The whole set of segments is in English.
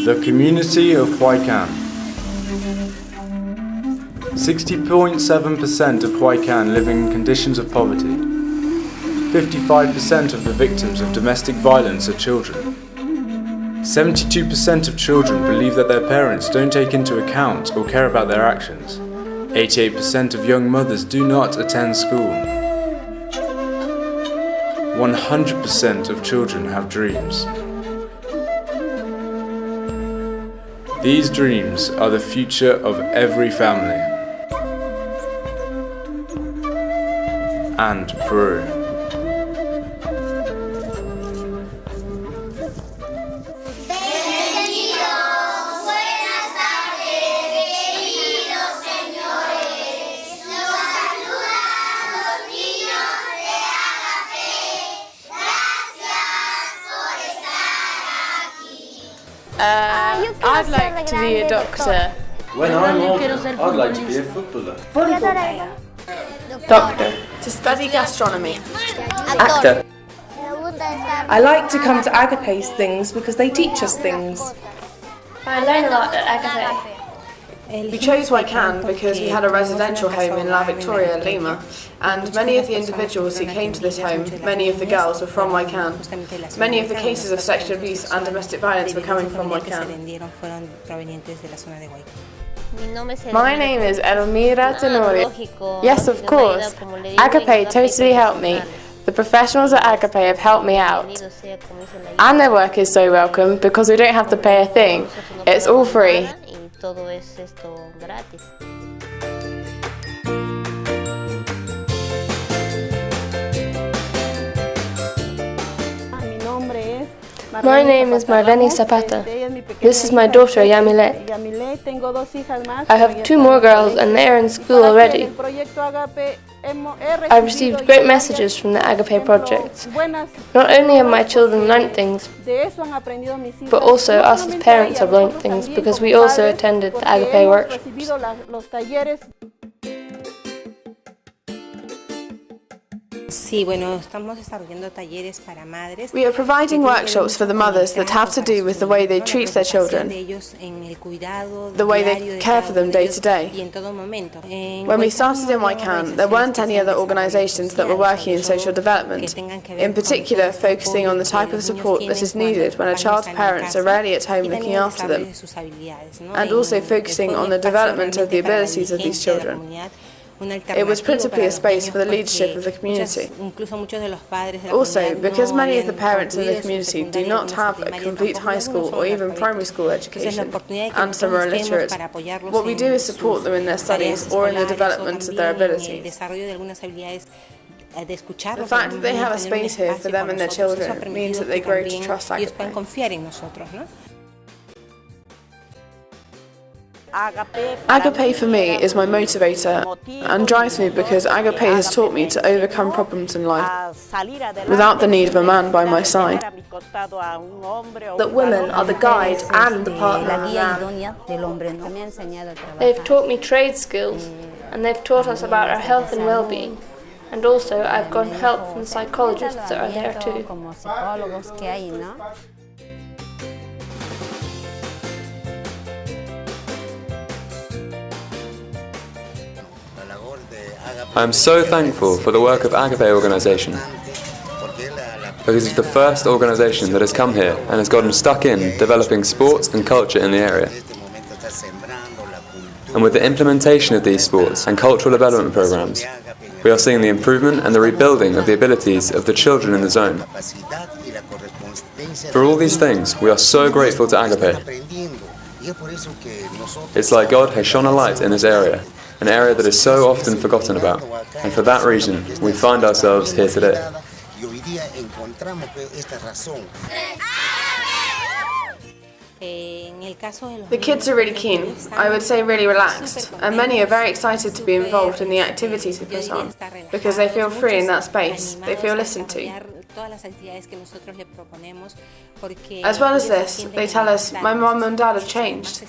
The community of Huaycan. 60.7% of Huaycan live in conditions of poverty. 55% of the victims of domestic violence are children. 72% of children believe that their parents don't take into account or care about their actions. 88% of young mothers do not attend school. 100% of children have dreams. These dreams are the future of every family. And Peru. I'd like to be a doctor. When I'm older, I'd like to be a footballer. Volleyball player. Doctor. To study gastronomy. Actor. I like to come to Ágape's things because they teach us things. I learn a lot at Ágape. We chose Huaycan because we had a residential home in La Victoria, Lima, and many of the individuals who came to this home, many of the girls, were from Huaycan. Many of the cases of sexual abuse and domestic violence were coming from Huaycan. My name is Elmira Tenorio. Yes, of course. Ágape totally helped me. The professionals at Ágape have helped me out. And their work is so welcome because we don't have to pay a thing. It's all free. Todo es esto gratis. My name is Marlene Zapata. This is my daughter, Yamile. I have two more girls and they are in school already. I received great messages from the Ágape project. Not only have my children learnt things, but also us as parents have learnt things because we also attended the Ágape workshops. We are providing workshops for the mothers that have to do with the way they treat their children, the way they care for them day to day. When we started in Huaycan, there weren't any other organisations that were working in social development, in particular focusing on the type of support that is needed when a child's parents are rarely at home looking after them, and also focusing on the development of the abilities of these children. It was principally a space for the leadership of the community. Also, because many of the parents in the community do not have a complete high school or even primary school education, and some are illiterate, what we do is support them in their studies or in the development of their abilities. The fact that they have a space here for them and their children means that they grow to trust Ágape. Ágape for me is my motivator and drives me because Ágape has taught me to overcome problems in life without the need of a man by my side. That women are the guide and the partner of man. They've taught me trade skills and they've taught us about our health and well-being. And also I've gotten help from the psychologists that are there too. I am so thankful for the work of Ágape organisation because it's the first organisation that has come here and has gotten stuck in developing sports and culture in the area. And with the implementation of these sports and cultural development programmes, we are seeing the improvement and the rebuilding of the abilities of the children in the zone. For all these things, we are so grateful to Ágape. It's like God has shone a light in this area, an area that is so often forgotten about, and for that reason we find ourselves here today. The kids are really keen, I would say really relaxed, and many are very excited to be involved in the activities we put on, because they feel free in that space, they feel listened to. As well as this, they tell us, my mum and dad have changed.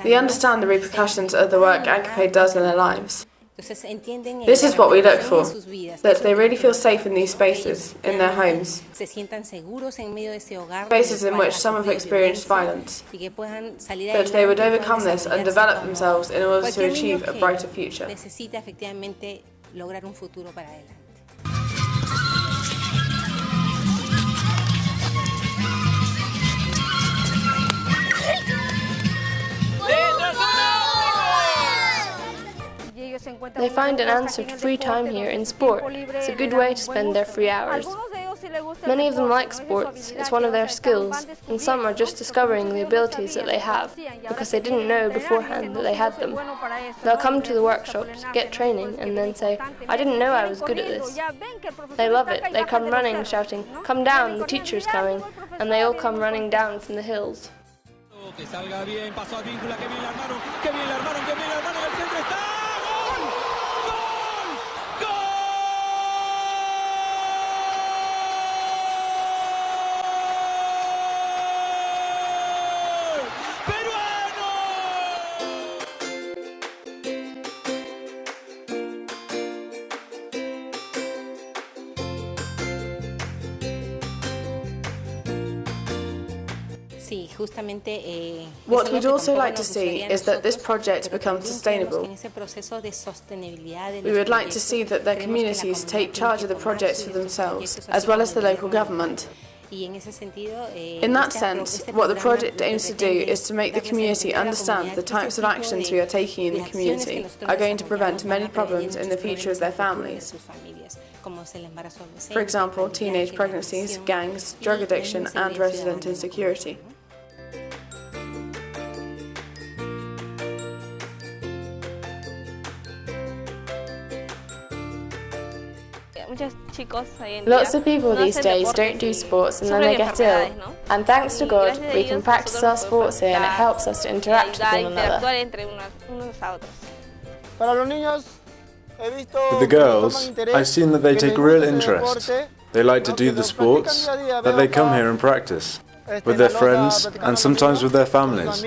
We understand the repercussions of the work Ágape does in their lives. This is what we look for, that they really feel safe in these spaces, in their homes, spaces in which some have experienced violence, that they would overcome this and develop themselves in order to achieve a brighter future. They find an answer to free time here in sport. It's a good way to spend their free hours. Many of them like sports, it's one of their skills, and some are just discovering the abilities that they have, because they didn't know beforehand that they had them. They'll come to the workshops, get training, and then say, I didn't know I was good at this. They love it, they come running, shouting, come down, the teacher's coming, and they all come running down from the hills. What we'd also like to see is that this project becomes sustainable. We would like to see that their communities take charge of the projects for themselves, as well as the local government. In that sense, what the project aims to do is to make the community understand the types of actions we are taking in the community are going to prevent many problems in the future of their families. For example, teenage pregnancies, gangs, drug addiction and resident insecurity. Lots of people these days don't do sports and then they get ill. And thanks to God, we can practice our sports here and it helps us to interact with one another. With the girls, I've seen that they take real interest. They like to do the sports, that they come here and practice, with their friends and sometimes with their families.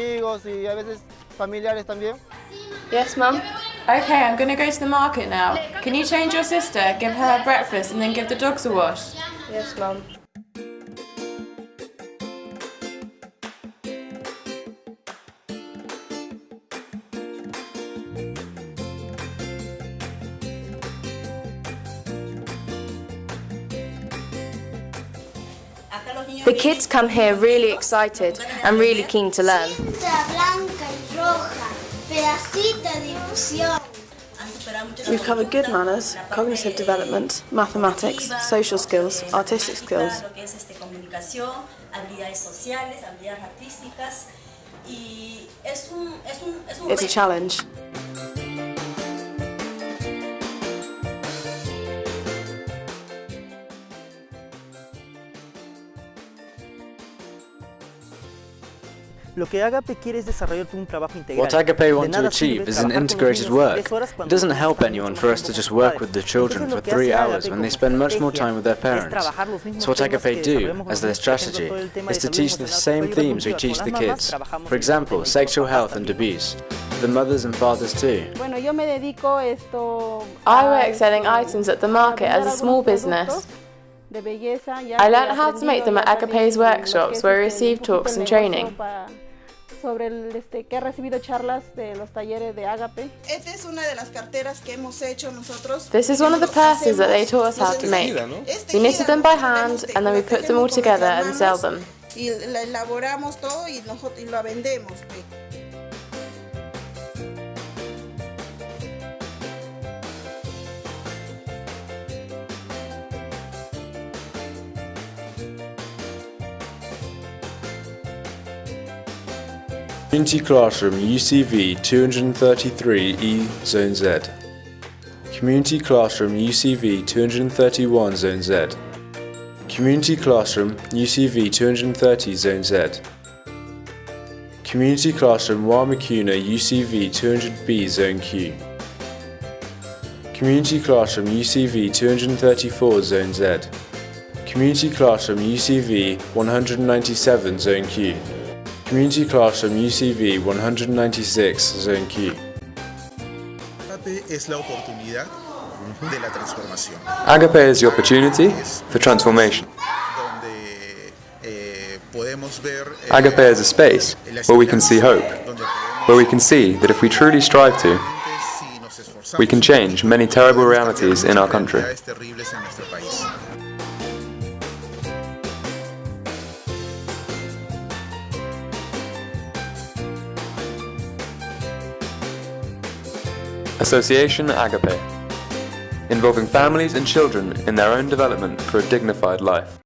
Yes, Mum? Okay, I'm going to go to the market now. Can you change your sister, give her breakfast and then give the dogs a wash? Yes, Mum. The kids come here really excited and really keen to learn. We've covered good manners, cognitive development, mathematics, social skills, artistic skills. It's a challenge. What Ágape want to achieve is an integrated work. It doesn't help anyone for us to just work with the children for 3 hours when they spend much more time with their parents. So what Ágape do, as their strategy, is to teach the same themes we teach the kids. For example, sexual health and abuse. The mothers and fathers too. I work selling items at the market as a small business. I learned how to make them at Ágape's workshops where we receive talks and training. This is one of the purses that they taught us how to make. We knitted them by hand and then we put them all together and sell them. Community Classroom UCV 233E Zone Z. Community Classroom UCV 231 Zone Z. Community Classroom UCV 230 Zone Z. Community Classroom Wamakuna UCV 200B Zone Q. Community Classroom UCV 234 Zone Z. Community Classroom UCV 197 Zone Q. Community Classroom UCV 196 Zone Q. Ágape Ágape is the opportunity for transformation. Ágape is a space where we can see hope, where we can see that if we truly strive to, we can change many terrible realities in our country. Association Ágape, involving families and children in their own development for a dignified life.